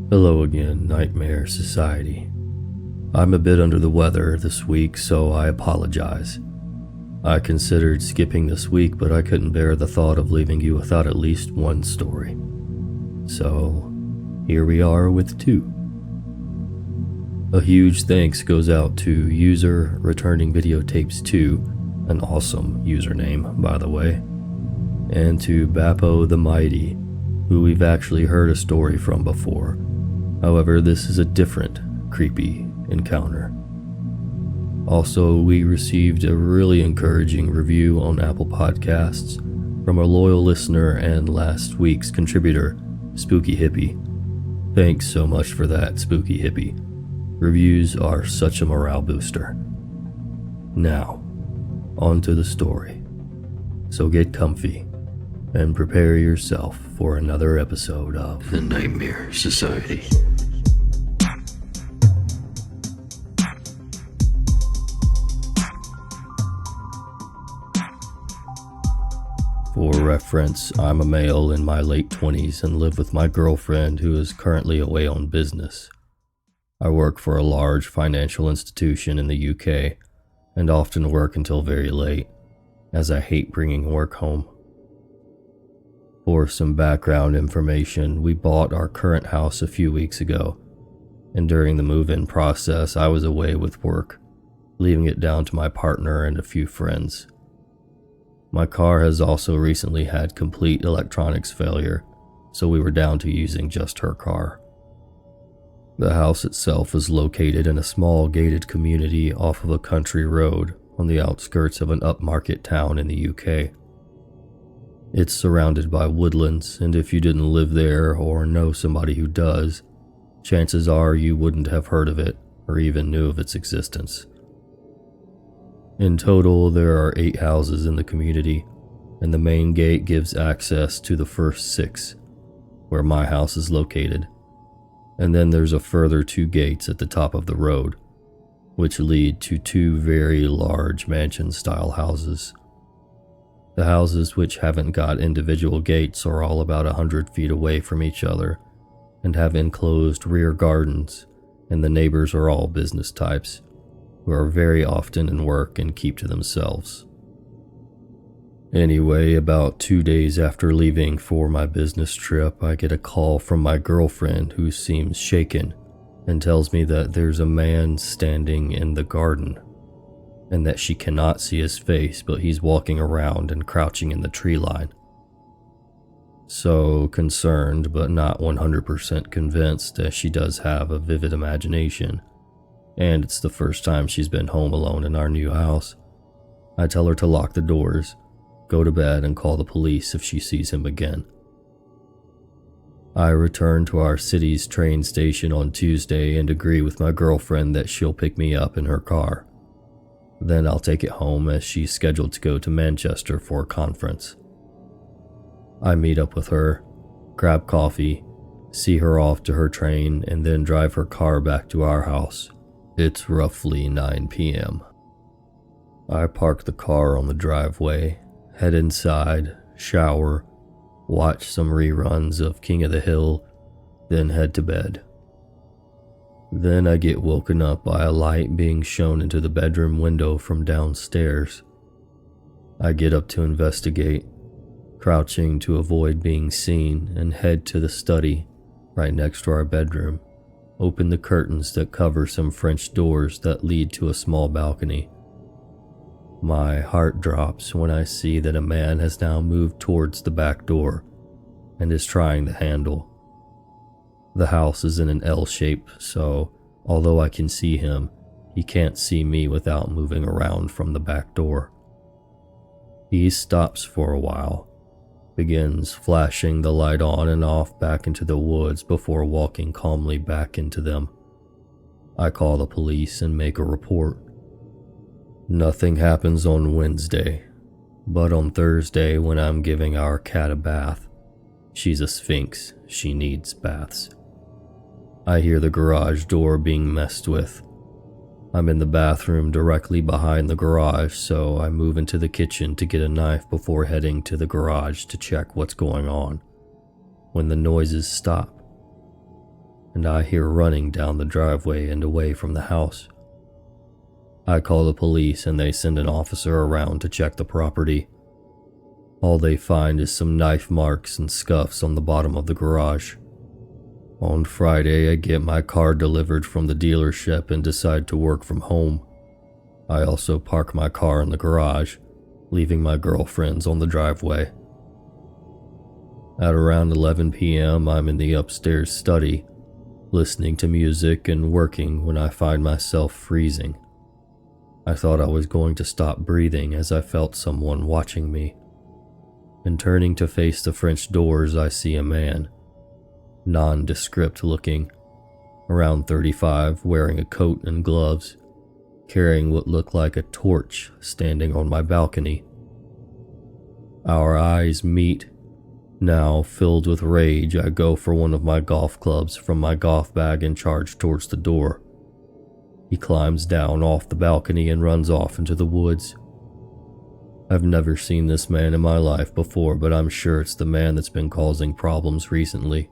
Hello again, Nightmare Society. I'm a bit under the weather this week, so I apologize. I considered skipping this week, but I couldn't bear the thought of leaving you without at least one story. So, here we are with two. A huge thanks goes out to user returning videotapes 2, an awesome username, by the way, and to BappotheMighty, who we've actually heard a story from before. However, this is a different creepy encounter. Also, we received a really encouraging review on Apple Podcasts from a loyal listener and last week's contributor, SpookyHippie. Thanks so much for that, SpookyHippie. Reviews are such a morale booster. Now, on to the story. So get comfy and prepare yourself for another episode of The Nightmare Society. For reference, I'm a male in my late 20s and live with my girlfriend who is currently away on business. I work for a large financial institution in the UK and often work until very late, as I hate bringing work home. For some background information, we bought our current house a few weeks ago, and during the move-in process I was away with work, leaving it down to my partner and a few friends. My car has also recently had complete electronics failure, so we were down to using just her car. The house itself is located in a small gated community off of a country road on the outskirts of an upmarket town in the UK. It's surrounded by woodlands, and if you didn't live there or know somebody who does, chances are you wouldn't have heard of it or even knew of its existence. In total, there are 8 houses in the community, and the main gate gives access to the first 6, where my house is located. And then there's a further 2 gates at the top of the road, which lead to 2 very large mansion-style houses. The houses, which haven't got individual gates, are all about 100 feet away from each other and have enclosed rear gardens, and the neighbors are all business types, who are very often in work and keep to themselves. Anyway, about 2 days after leaving for my business trip, I get a call from my girlfriend who seems shaken and tells me that there's a man standing in the garden, and that she cannot see his face, but he's walking around and crouching in the tree line. So concerned, but not 100% convinced, as she does have a vivid imagination, and it's the first time she's been home alone in our new house, I tell her to lock the doors, go to bed, and call the police if she sees him again. I return to our city's train station on Tuesday and agree with my girlfriend that she'll pick me up in her car. Then I'll take it home, as she's scheduled to go to Manchester for a conference. I meet up with her, grab coffee, see her off to her train, and then drive her car back to our house. It's roughly 9 p.m. I park the car on the driveway, head inside, shower, watch some reruns of King of the Hill, then head to bed. Then I get woken up by a light being shown into the bedroom window from downstairs. I get up to investigate, crouching to avoid being seen, and head to the study, right next to our bedroom, open the curtains that cover some French doors that lead to a small balcony. My heart drops when I see that a man has now moved towards the back door and is trying the handle. The house is in an L shape, so although I can see him, he can't see me without moving around from the back door. He stops for a while, begins flashing the light on and off back into the woods before walking calmly back into them. I call the police and make a report. Nothing happens on Wednesday, but on Thursday, when I'm giving our cat a bath, she's a sphinx, she needs baths, I hear the garage door being messed with. I'm in the bathroom directly behind the garage, so I move into the kitchen to get a knife before heading to the garage to check what's going on, when the noises stop, and I hear running down the driveway and away from the house. I call the police and they send an officer around to check the property. All they find is some knife marks and scuffs on the bottom of the garage. On Friday, I get my car delivered from the dealership and decide to work from home. I also park my car in the garage, leaving my girlfriend's on the driveway. At around 11 p.m., I'm in the upstairs study, listening to music and working when I find myself freezing. I thought I was going to stop breathing as I felt someone watching me. And turning to face the French doors, I see a man, nondescript looking, around 35, wearing a coat and gloves, carrying what looked like a torch, standing on my balcony. Our eyes meet. Now, filled with rage, I go for one of my golf clubs from my golf bag and charge towards the door. He climbs down off the balcony and runs off into the woods. I've never seen this man in my life before, but I'm sure it's the man that's been causing problems recently.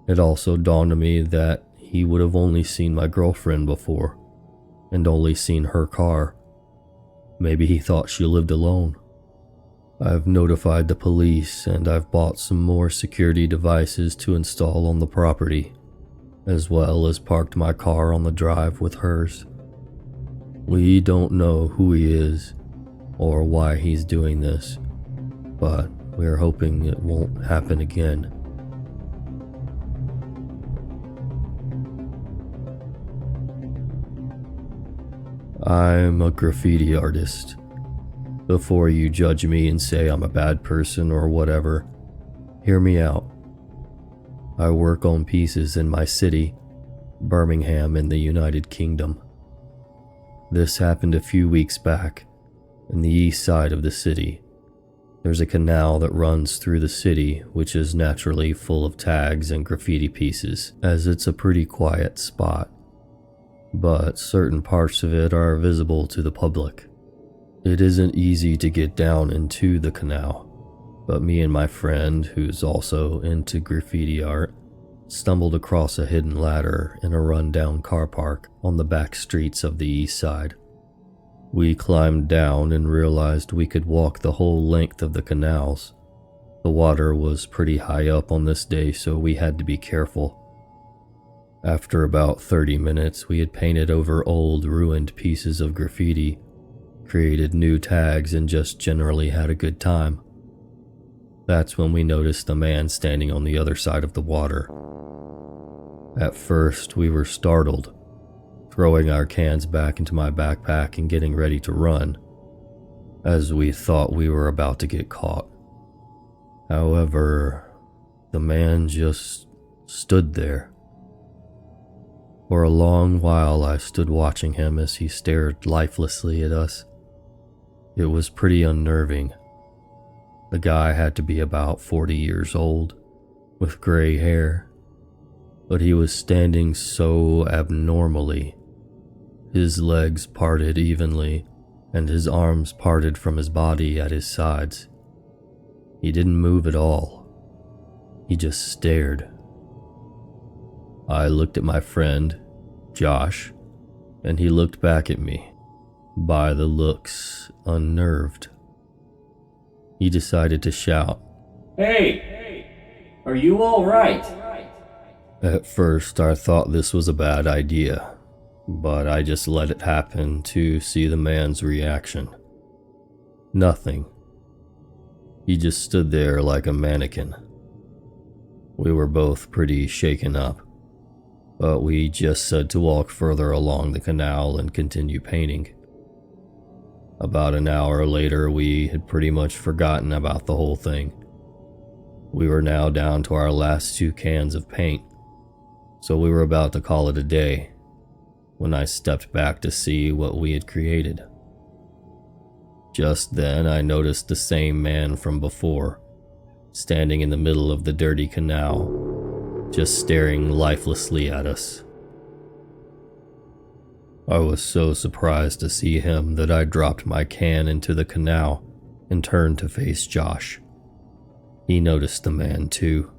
It also dawned on me that he would have only seen my girlfriend before, and only seen her car. Maybe he thought she lived alone. I've notified the police and I've bought some more security devices to install on the property, as well as parked my car on the drive with hers. We don't know who he is or why he's doing this, but we're hoping it won't happen again. I'm a graffiti artist. Before you judge me and say I'm a bad person or whatever, hear me out. I work on pieces in my city, Birmingham in the United Kingdom. This happened a few weeks back, in the east side of the city. There's a canal that runs through the city, which is naturally full of tags and graffiti pieces, as it's a pretty quiet spot. But certain parts of it are visible to the public. It isn't easy to get down into the canal, but me and my friend, who's also into graffiti art, stumbled across a hidden ladder in a run-down car park on the back streets of the east side. We climbed down and realized we could walk the whole length of the canals. The water was pretty high up on this day, so we had to be careful. After about 30 minutes, we had painted over old, ruined pieces of graffiti, created new tags, and just generally had a good time. That's when we noticed a man standing on the other side of the water. At first, we were startled, throwing our cans back into my backpack and getting ready to run, as we thought we were about to get caught. However, the man just stood there. For a long while, I stood watching him as he stared lifelessly at us. It was pretty unnerving. The guy had to be about 40 years old, with gray hair, but he was standing so abnormally. His legs parted evenly, and his arms parted from his body at his sides. He didn't move at all. He just stared. I looked at my friend, Josh, and he looked back at me, by the looks, unnerved. He decided to shout, Hey! Are you all right? At first, I thought this was a bad idea, but I just let it happen to see the man's reaction. Nothing. He just stood there like a mannequin. We were both pretty shaken up, but we just said to walk further along the canal and continue painting. About an hour later, we had pretty much forgotten about the whole thing. We were now down to our last 2 cans of paint, so we were about to call it a day, when I stepped back to see what we had created. Just then, I noticed the same man from before, standing in the middle of the dirty canal, just staring lifelessly at us. I was so surprised to see him that I dropped my can into the canal and turned to face Josh. He noticed the man too.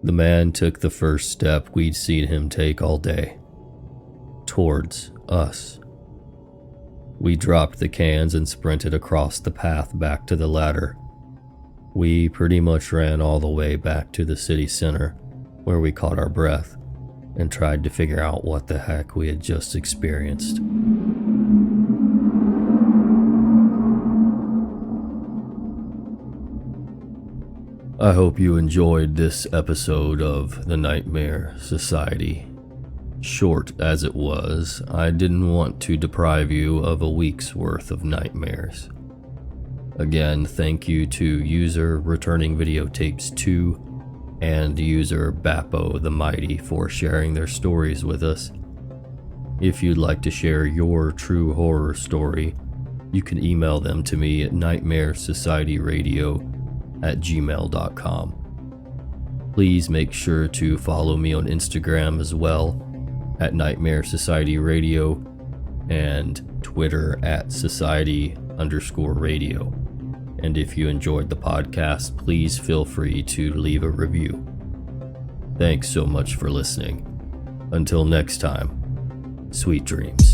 The man took the first step we'd seen him take all day. Towards us. We dropped the cans and sprinted across the path back to the ladder. We pretty much ran all the way back to the city center, where we caught our breath and tried to figure out what the heck we had just experienced. I hope you enjoyed this episode of the Nightmare Society. Short as it was, I didn't want to deprive you of a week's worth of nightmares. Again, thank you to user Returning Videotapes 2 and user BappotheMighty for sharing their stories with us. If you'd like to share your true horror story, you can email them to me at NightmareSocietyRadio@gmail.com. Please make sure to follow me on Instagram as well at NightmareSocietyRadio and Twitter at Society_Radio. And if you enjoyed the podcast, please feel free to leave a review. Thanks so much for listening. Until next time, sweet dreams.